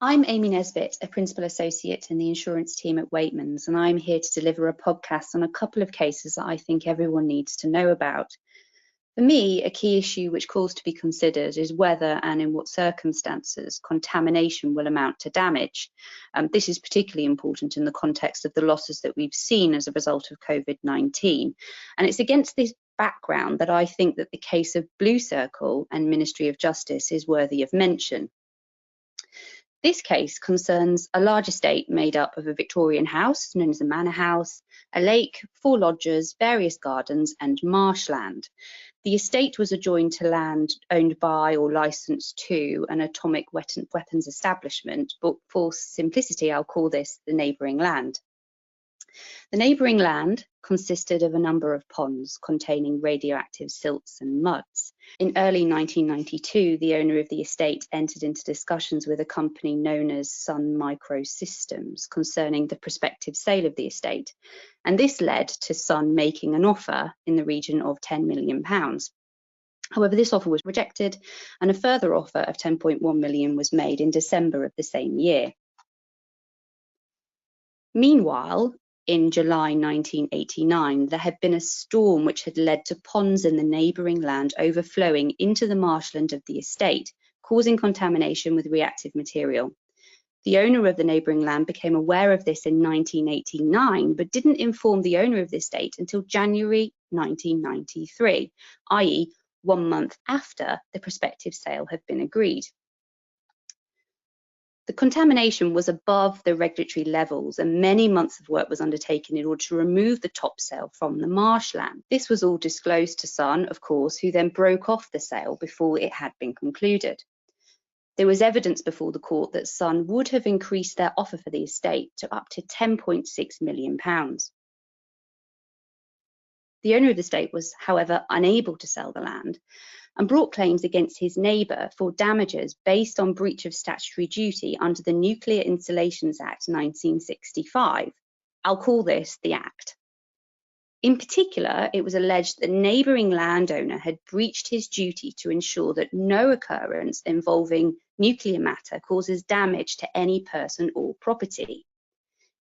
I'm Amy Nesbitt, a Principal Associate in the insurance team at Watemans, and I'm here to deliver a podcast on a couple of cases that I think everyone needs to know about. For me, a key issue which calls to be considered is whether and in what circumstances contamination will amount to damage. This is particularly important in the context of the losses that we've seen as a result of COVID-19. And it's against this background that I think that the case of Blue Circle and Ministry of Justice is worthy of mention. This case concerns a large estate made up of a Victorian house, known as a manor house, a lake, 4 lodges, various gardens and marshland. The estate was adjoined to land owned by or licensed to an atomic weapons establishment, but for simplicity I'll call this the neighbouring land. The neighbouring land consisted of a number of ponds containing radioactive silts and muds. In early 1992, the owner of the estate entered into discussions with a company known as Sun Microsystems concerning the prospective sale of the estate, and this led to Sun making an offer in the region of £10 million. However, this offer was rejected, and a further offer of £10.1 million was made in December of the same year. Meanwhile, in July 1989, there had been a storm which had led to ponds in the neighbouring land overflowing into the marshland of the estate, causing contamination with reactive material. The owner of the neighbouring land became aware of this in 1989, but didn't inform the owner of the estate until January 1993, i.e., 1 month after the prospective sale had been agreed. The contamination was above the regulatory levels, and many months of work was undertaken in order to remove the topsoil from the marshland. This was all disclosed to Sun, of course, who then broke off the sale before it had been concluded. There was evidence before the court that Sun would have increased their offer for the estate to up to £10.6 million. The owner of the estate was, however, unable to sell the land and brought claims against his neighbour for damages based on breach of statutory duty under the Nuclear Installations Act 1965. I'll call this the Act. In particular, it was alleged that the neighbouring landowner had breached his duty to ensure that no occurrence involving nuclear matter causes damage to any person or property.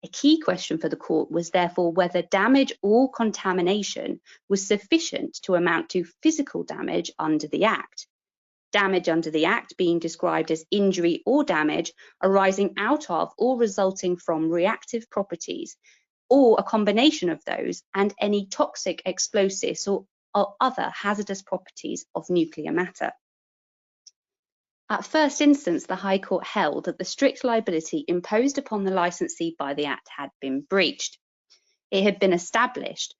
A key question for the court was therefore whether damage or contamination was sufficient to amount to physical damage under the Act. Damage under the Act being described as injury or damage arising out of or resulting from reactive properties, or a combination of those, and any toxic explosives or other hazardous properties of nuclear matter. At first instance, the High Court held that the strict liability imposed upon the licensee by the Act had been breached. It had been established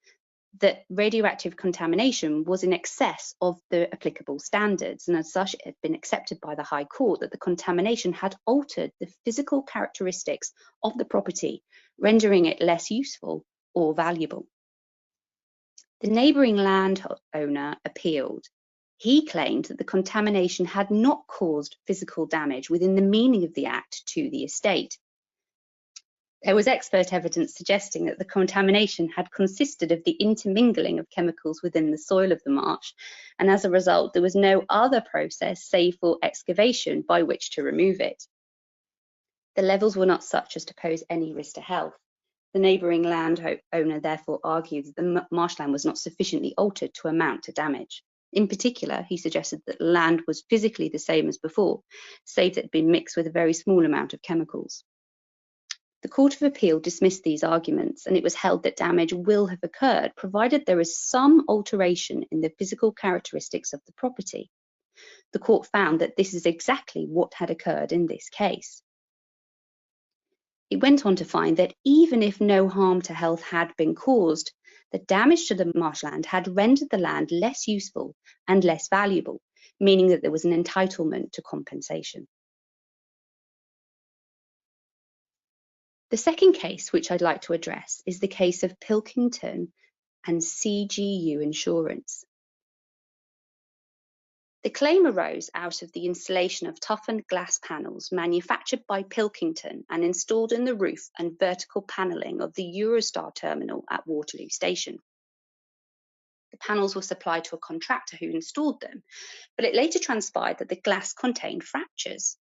that radioactive contamination was in excess of the applicable standards, and as such it had been accepted by the High Court that the contamination had altered the physical characteristics of the property, rendering it less useful or valuable. The neighbouring landowner appealed. He claimed that the contamination had not caused physical damage within the meaning of the Act to the estate. There was expert evidence suggesting that the contamination had consisted of the intermingling of chemicals within the soil of the marsh, and as a result there was no other process save for excavation by which to remove it. The levels were not such as to pose any risk to health. The neighbouring landowner therefore argued that the marshland was not sufficiently altered to amount to damage. In particular, he suggested that land was physically the same as before, save that it had been mixed with a very small amount of chemicals. The Court of Appeal dismissed these arguments, and it was held that damage will have occurred provided there is some alteration in the physical characteristics of the property. The court found that this is exactly what had occurred in this case. It went on to find that even if no harm to health had been caused, the damage to the marshland had rendered the land less useful and less valuable, meaning that there was an entitlement to compensation. The second case which I'd like to address is the case of Pilkington and CGU Insurance. The claim arose out of the installation of toughened glass panels manufactured by Pilkington and installed in the roof and vertical panelling of the Eurostar terminal at Waterloo Station. The panels were supplied to a contractor who installed them, but it later transpired that the glass contained fractures.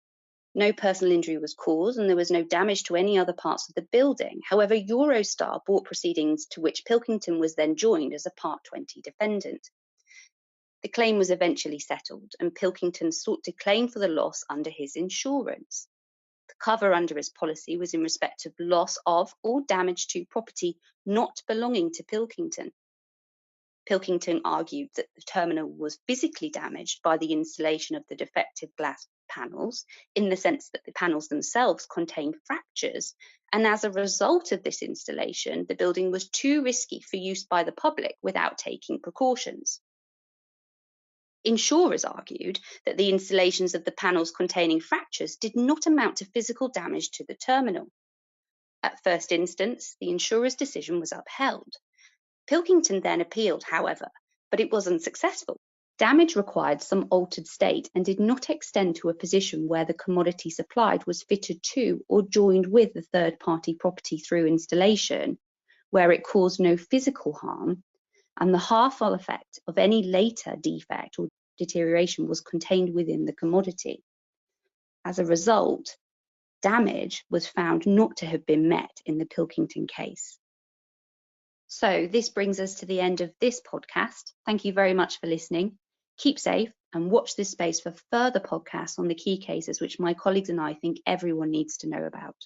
No personal injury was caused and there was no damage to any other parts of the building. However, Eurostar brought proceedings to which Pilkington was then joined as a Part 20 defendant. The claim was eventually settled and Pilkington sought to claim for the loss under his insurance. The cover under his policy was in respect of loss of or damage to property not belonging to Pilkington. Pilkington argued that the terminal was physically damaged by the installation of the defective glass panels, in the sense that the panels themselves contained fractures, and as a result of this installation, the building was too risky for use by the public without taking precautions. Insurers argued that the installations of the panels containing fractures did not amount to physical damage to the terminal. At first instance, the insurer's decision was upheld. Pilkington then appealed, however, but it was unsuccessful. Damage required some altered state and did not extend to a position where the commodity supplied was fitted to or joined with the third-party property through installation, where it caused no physical harm, and the harmful effect of any later defect or deterioration was contained within the commodity. As a result, damage was found not to have been met in the Pilkington case. So this brings us to the end of this podcast. Thank you very much for listening. Keep safe and watch this space for further podcasts on the key cases which my colleagues and I think everyone needs to know about.